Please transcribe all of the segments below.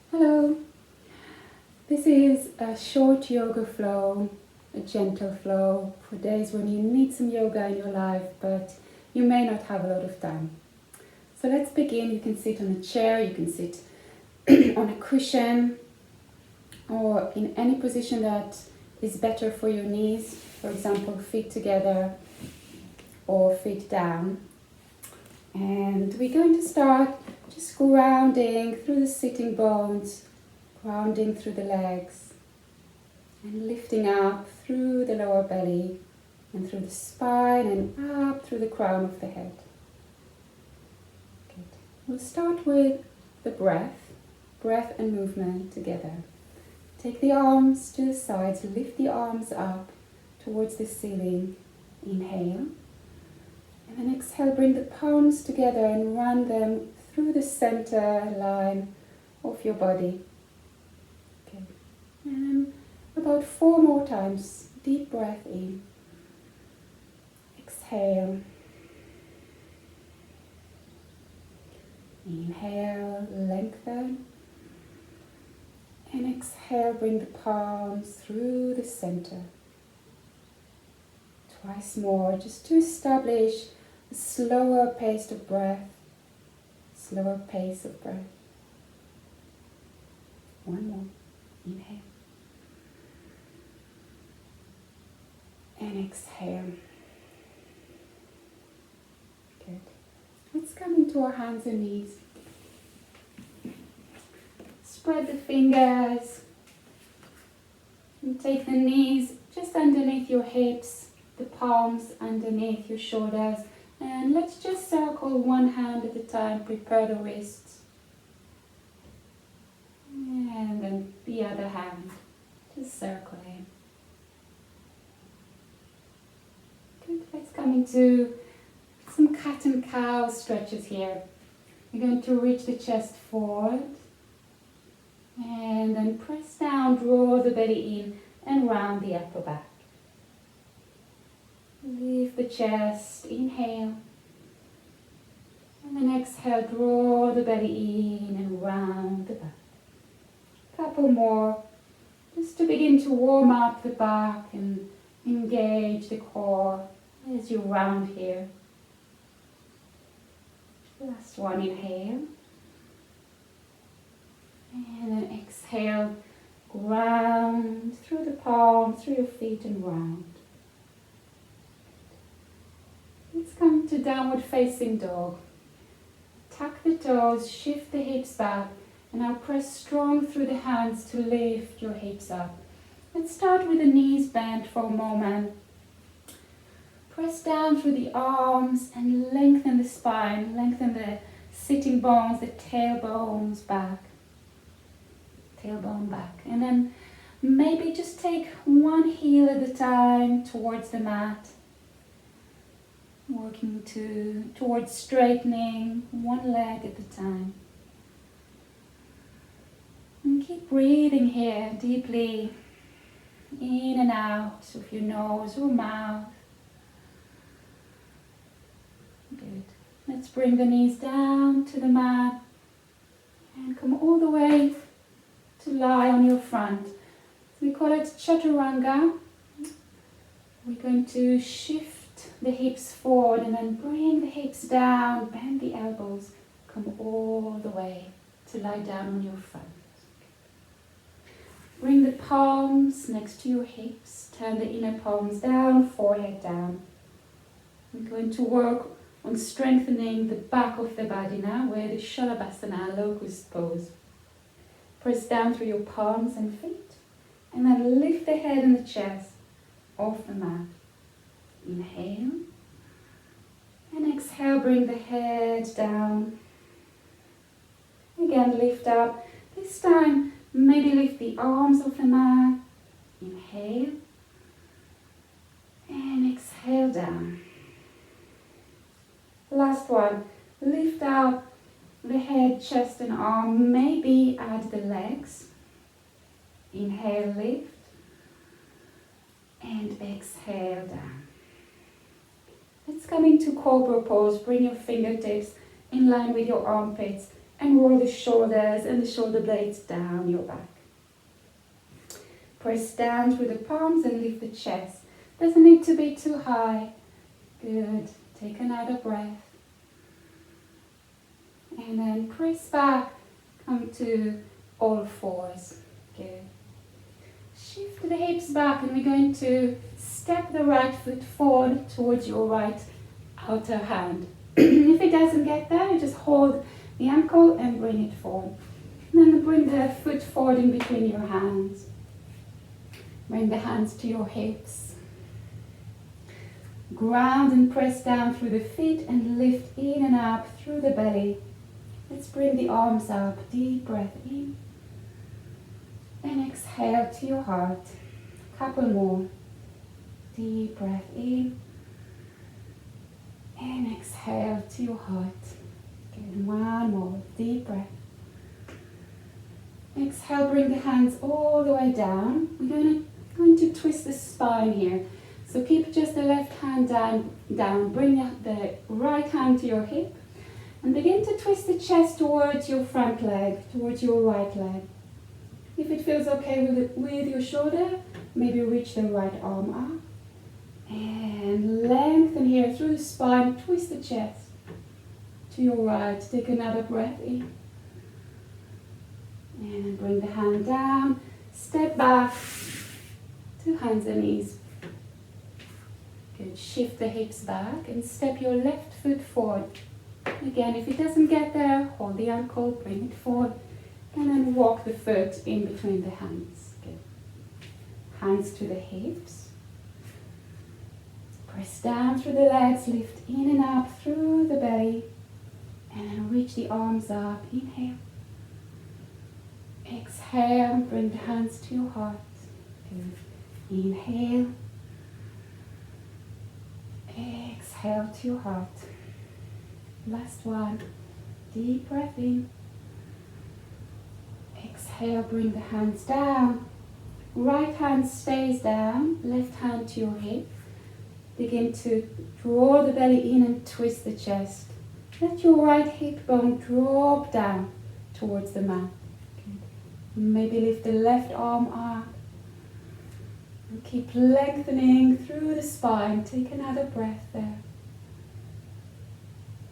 Hello, this is a short yoga flow, a gentle flow for days when you need some yoga in your life, but you may not have a lot of time. So let's begin. You can sit on a chair, you can sit on a cushion, or in any position that is better for your knees. For example, feet together or feet down. And we're going to start just grounding through the sitting bones, grounding through the legs, and lifting up through the lower belly and through the spine and up through the crown of the head. Good. We'll start with the breath and movement together. Take the arms to the sides, lift the arms up towards the ceiling. Inhale. And then exhale, bring the palms together and run them through the center line of your body. Okay. And about 4 more times. Deep breath in. Exhale. Inhale, lengthen. And exhale, bring the palms through the center. Twice more, just to establish a slower pace of breath. Slower pace of breath. One more. Inhale. And exhale. Good. Let's come into our hands and knees. Spread the fingers. And take the knees just underneath your hips, the palms underneath your shoulders. And let's just circle one hand at a time. Prepare the wrists. And then the other hand. Just circle in. Good. Let's come into some cat and cow stretches here. You're going to reach the chest forward. And then press down, draw the belly in and round the upper back. Lift the chest, inhale. And then exhale, draw the belly in and round the back. Couple more, just to begin to warm up the back and engage the core as you round here. Last one, inhale. And then exhale, ground through the palms, through your feet and round. Let's come to downward facing dog. Tuck the toes, shift the hips back, and now press strong through the hands to lift your hips up. Let's start with the knees bent for a moment. Press down through the arms and lengthen the spine, lengthen the sitting bones, the tailbones back. Tailbone back. And then maybe just take one heel at a time towards the mat. Working towards straightening one leg at a time. And keep breathing here deeply in and out of your nose or mouth. Good. Let's bring the knees down to the mat and come all the way to lie on your front. We call it Chaturanga. We're going to shift the hips forward and then bring the hips down, bend the elbows, come all the way to lie down on your front. Bring the palms next to your hips, turn the inner palms down, forehead down. We're going to work on strengthening the back of the body now, where the Shalabhasana, locust pose. Press down through your palms and feet, and then lift the head and the chest off the mat. Inhale, and exhale, bring the head down. Again, lift up. This time, maybe lift the arms off the mat. Inhale, and exhale down. Last one, lift up the head, chest and arm, maybe add the legs. Inhale, lift, and exhale down. Let's come into Cobra pose. Bring your fingertips in line with your armpits And roll the shoulders and the shoulder blades down your back. Press down through the palms and lift the chest. Doesn't need to be too high. Good. Take another breath. And then press back. Come to all fours. Good. Shift the hips back and we're going to step the right foot forward towards your right outer hand. If it doesn't get there, just hold the ankle and bring it forward. And then bring the foot forward in between your hands. Bring the hands to your hips. Ground and press down through the feet and lift in and up through the belly. Let's bring the arms up. Deep breath in. And exhale to your heart. Couple more. Deep breath in. And exhale to your heart. Good. One more. Deep breath. Exhale, bring the hands all the way down. We're going to twist the spine here. So keep just the left hand down. Bring the right hand to your hip. And begin to twist the chest towards your front leg, towards your right leg. If it feels okay with your shoulder, maybe reach the right arm up. And lengthen here through the spine, twist the chest to your right. Take another breath in. And bring the hand down. Step back to hands and knees. Good. Shift the hips back and step your left foot forward. Again, if it doesn't get there, hold the ankle, bring it forward, and then walk the foot in between the hands. Good. Hands to the hips. Press down through the legs, lift in and up through the belly, and then reach the arms up. Inhale. Exhale, bring the hands to your heart. Good. Inhale. Exhale to your heart. Last one. Deep breath in. Exhale, bring the hands down. Right hand stays down, left hand to your hip. Begin to draw the belly in and twist the chest. Let your right hip bone drop down towards the mat. Good. Maybe lift the left arm up. And keep lengthening through the spine. Take another breath there.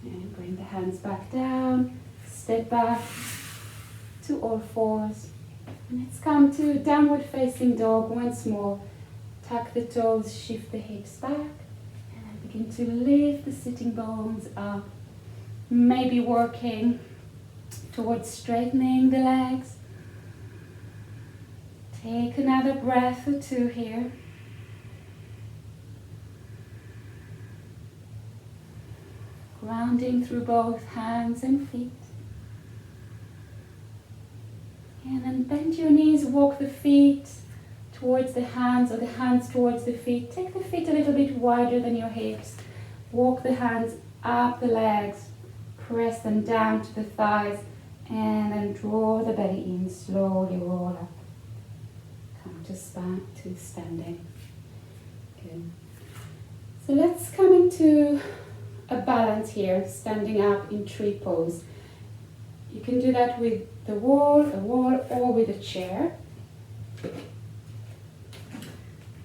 And bring the hands back down. Step back to all fours. And let's come to downward facing dog once more. Tuck the toes, shift the hips back. And then begin to lift the sitting bones up. Maybe working towards straightening the legs. Take another breath or two here. Grounding through both hands and feet. And then bend your knees, walk the feet towards the hands or the hands towards the feet. Take the feet a little bit wider than your hips. Walk the hands up the legs. Press them down to the thighs. And then draw the belly in. Slowly roll up. Come to standing. Good. So let's come into a balance here, standing up in tree pose. You can do that with the wall, or with a chair.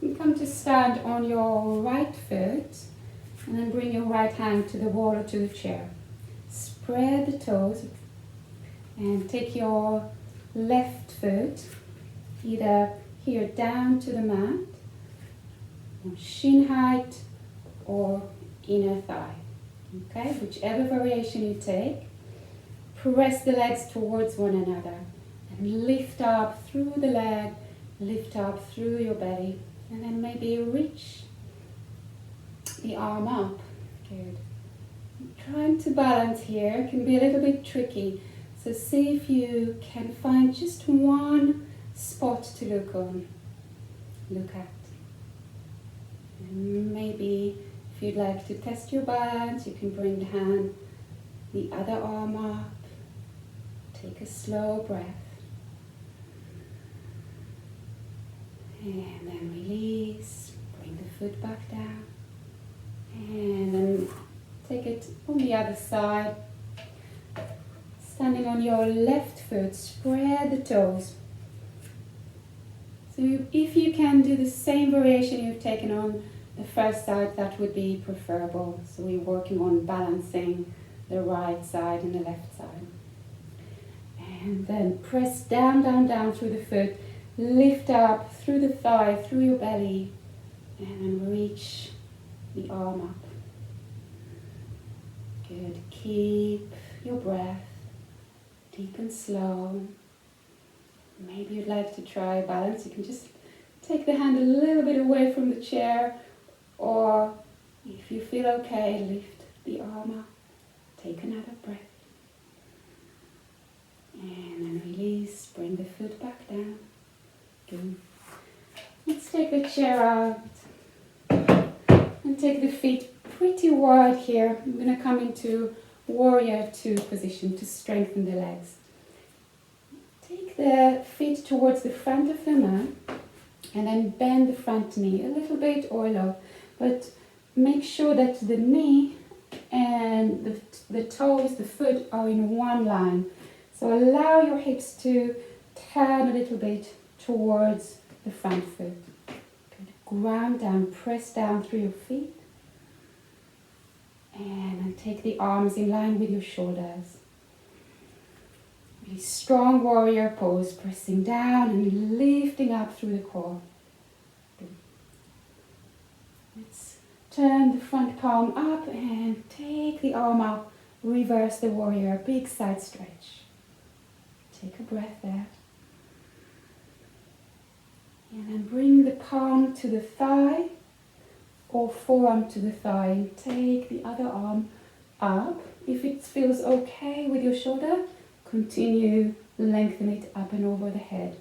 You come to stand on your right foot and then bring your right hand to the wall or to the chair. Spread the toes and take your left foot either here down to the mat, shin height or inner thigh. Okay, whichever variation you take. Press the legs towards one another and lift up through the leg, lift up through your belly, and then maybe reach the arm up. Good. Trying to balance here can be a little bit tricky, so see if you can find just one spot to look at. And maybe if you'd like to test your balance, you can bring the other arm up. Take a slow breath. And then release. Bring the foot back down. And then take it on the other side. Standing on your left foot, spread the toes. So if you can do the same variation you've taken on the first side, that would be preferable. So we're working on balancing the right side and the left side. And then press down, down, down through the foot. Lift up through the thigh, through your belly, and then reach the arm up. Good. Keep your breath deep and slow. Maybe you'd like to try balance. You can just take the hand a little bit away from the chair, or if you feel okay, lift the arm up. Take another breath. And then release, bring the foot back down. Good. Let's take the chair out and take the feet pretty wide here. I'm going to come into warrior two position to strengthen the legs. Take the feet towards the front of the mat and then bend the front knee a little bit or low, but make sure that the knee and the toes, the foot are in one line. So allow your hips to turn a little bit towards the front foot. Good. Ground down, press down through your feet. And then take the arms in line with your shoulders. Really strong warrior pose, pressing down and lifting up through the core. Good. Let's turn the front palm up and take the arm up. Reverse the warrior, big side stretch. Take a breath there. And then bring the palm to the thigh or forearm to the thigh and take the other arm up. If it feels okay with your shoulder, continue lengthen it up and over the head.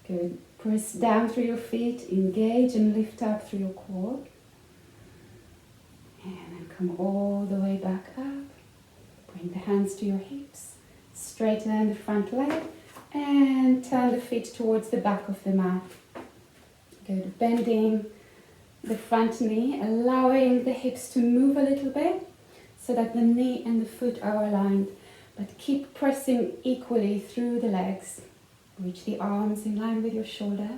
Good. Press down through your feet, engage and lift up through your core. And then come all the way back up. Bring the hands to your hips. Straighten the front leg and turn the feet towards the back of the mat. Good. Bending the front knee, allowing the hips to move a little bit so that the knee and the foot are aligned. But keep pressing equally through the legs. Reach the arms in line with your shoulders.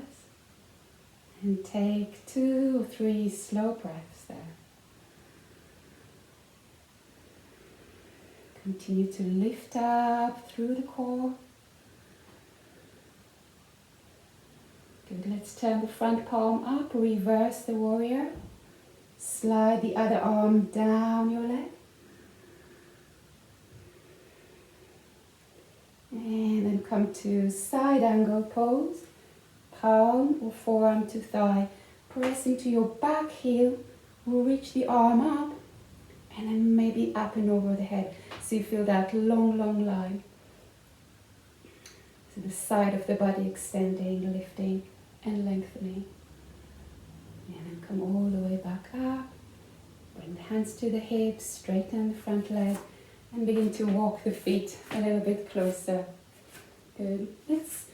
And take 2 or 3 slow breaths there. Continue to lift up through the core. Good. Let's turn the front palm up, reverse the warrior. Slide the other arm down your leg. And then come to side angle pose. Palm or forearm to thigh. Press into your back heel. We'll reach the arm up. And then maybe up and over the head. So you feel that long, long line. So the side of the body extending, lifting and lengthening. And then come all the way back up. Bring the hands to the hips, straighten the front leg. And begin to walk the feet a little bit closer. Good. Let's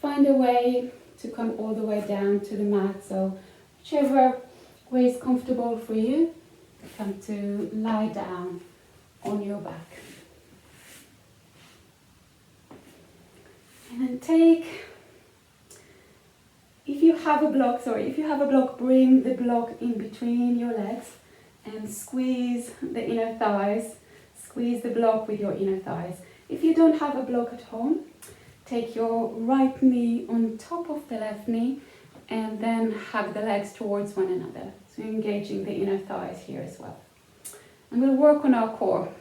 find a way to come all the way down to the mat. So whichever way is comfortable for you, come to lie down on your back. And then take, if you have a block, bring the block in between your legs and squeeze the inner thighs. Squeeze the block with your inner thighs. If you don't have a block at home, take your right knee on top of the left knee and then hug the legs towards one another. So engaging the inner thighs here as well. And we'll work on our core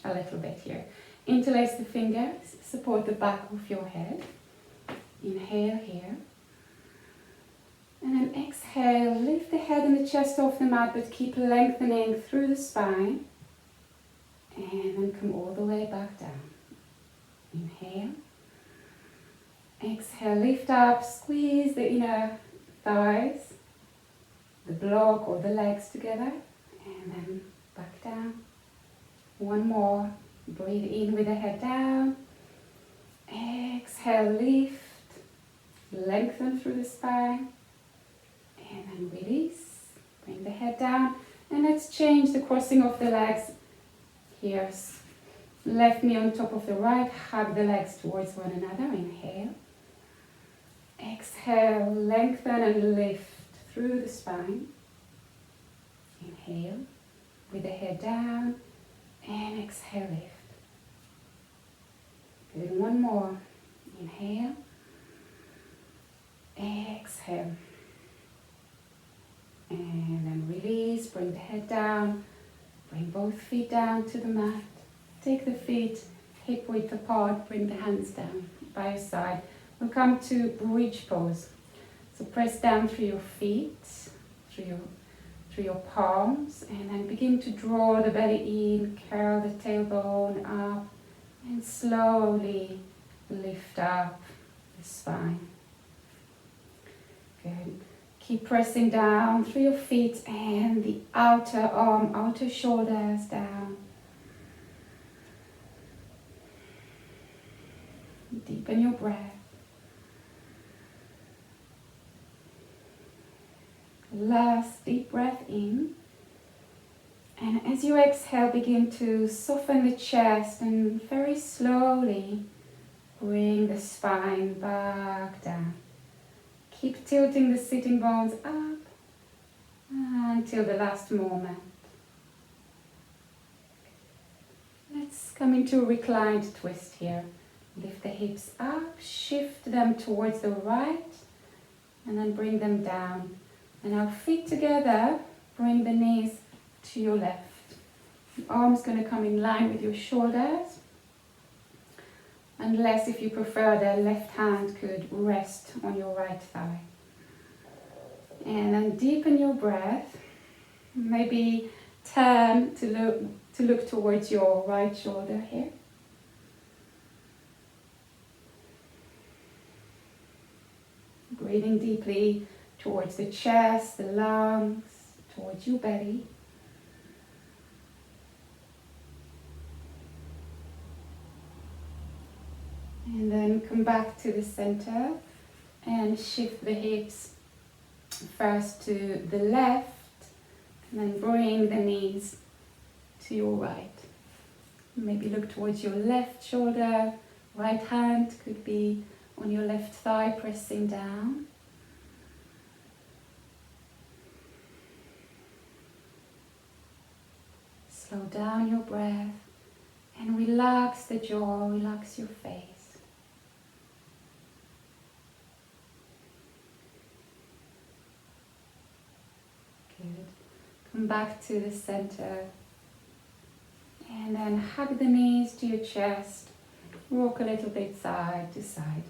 a little bit here. Interlace the fingers, support the back of your head. Inhale here. And then exhale, lift the head and the chest off the mat, but keep lengthening through the spine. And then come all the way back down. Inhale. Exhale, lift up, squeeze the inner thighs, the block or the legs together. And then back down. One more. Breathe in with the head down. Exhale, lift. Lengthen through the spine. And then release. Bring the head down. And let's change the crossing of the legs. Here, Left knee on top of the right, hug the legs towards one another, inhale. Exhale, lengthen and lift through the spine. Inhale, with the head down, and exhale, lift. Good, one more. Inhale, exhale. And then release, bring the head down, bring both feet down to the mat. Take the feet hip width apart, bring the hands down by your side. We'll come to bridge pose. So press down through your feet, through your palms, and then begin to draw the belly in, curl the tailbone up, and slowly lift up the spine. Good. Keep pressing down through your feet and the outer arm, outer shoulders down. Deepen your breath. Last deep breath in. And as you exhale, begin to soften the chest and very slowly bring the spine back down. Keep tilting the sitting bones up until the last moment. Let's come into a reclined twist here. Lift the hips up, shift them towards the right, and then bring them down. And now feet together, bring the knees to your left. The arm's going to come in line with your shoulders. Unless, if you prefer, the left hand could rest on your right thigh. And then deepen your breath. Maybe turn to look towards your right shoulder here. Breathing deeply towards the chest, the lungs, towards your belly. And then come back to the center and shift the hips first to the left, and then bring the knees to your right. Maybe look towards your left shoulder, right hand could be on your left thigh, pressing down. Slow down your breath and relax the jaw, relax your face. Good. Come back to the center and then hug the knees to your chest. Rock a little bit side to side.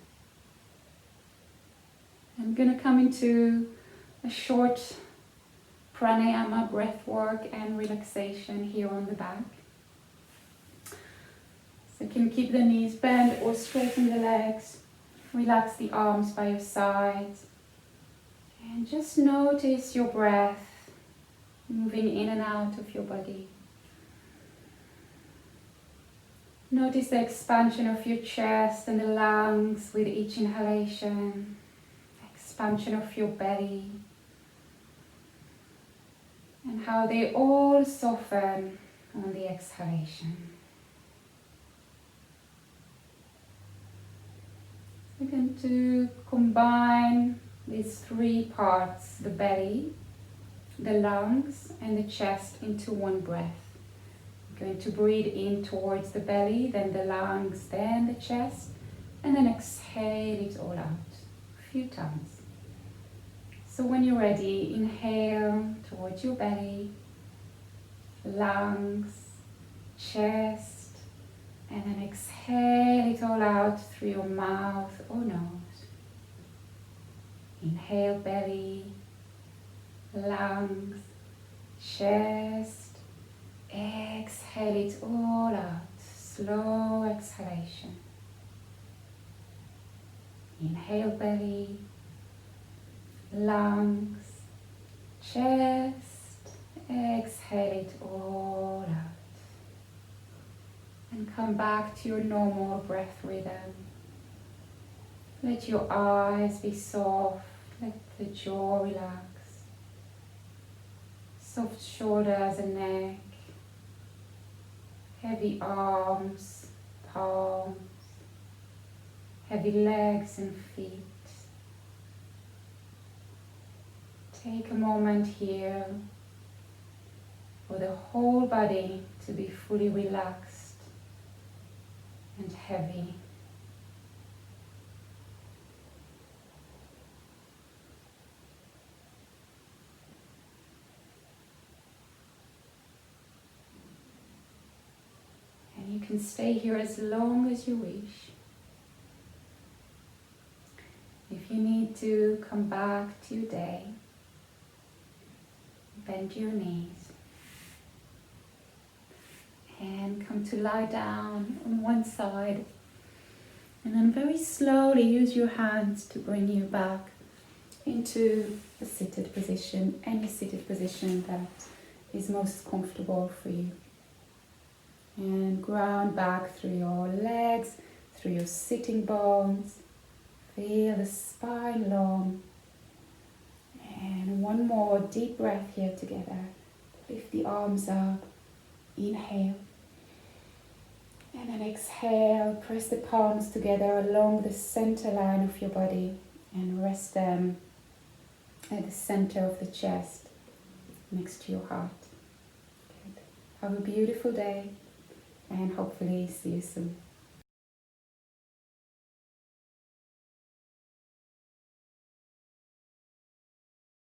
I'm going to come into a short pranayama, breath work and relaxation here on the back. So you can keep the knees bent or straighten the legs. Relax the arms by your sides. And just notice your breath moving in and out of your body. Notice the expansion of your chest and the lungs with each inhalation. Expansion of your belly. And how they all soften on the exhalation. We're going to combine these three parts, the belly, the lungs, and the chest into one breath. We're going to breathe in towards the belly, then the lungs, then the chest, and then exhale it all out a few times. So when you're ready, inhale towards your belly, lungs, chest, and then exhale it all out through your mouth or nose. Inhale belly, lungs, chest, exhale it all out, slow exhalation. Inhale belly, lungs, chest, exhale it all out. And come back to your normal breath rhythm. Let your eyes be soft, let the jaw relax. Soft shoulders and neck. heavy arms, palms, heavy legs and feet. Take a moment here for the whole body to be fully relaxed and heavy. And you can stay here as long as you wish. If you need to come back to your day, bend your knees and come to lie down on one side, and then very slowly use your hands to bring you back into a seated position, any seated position that is most comfortable for you. And ground back through your legs, through your sitting bones. Feel the spine long. And one more deep breath here together. Lift the arms up. Inhale. And then exhale. Press the palms together along the center line of your body and rest them at the center of the chest next to your heart. Good. Have a beautiful day and hopefully see you soon.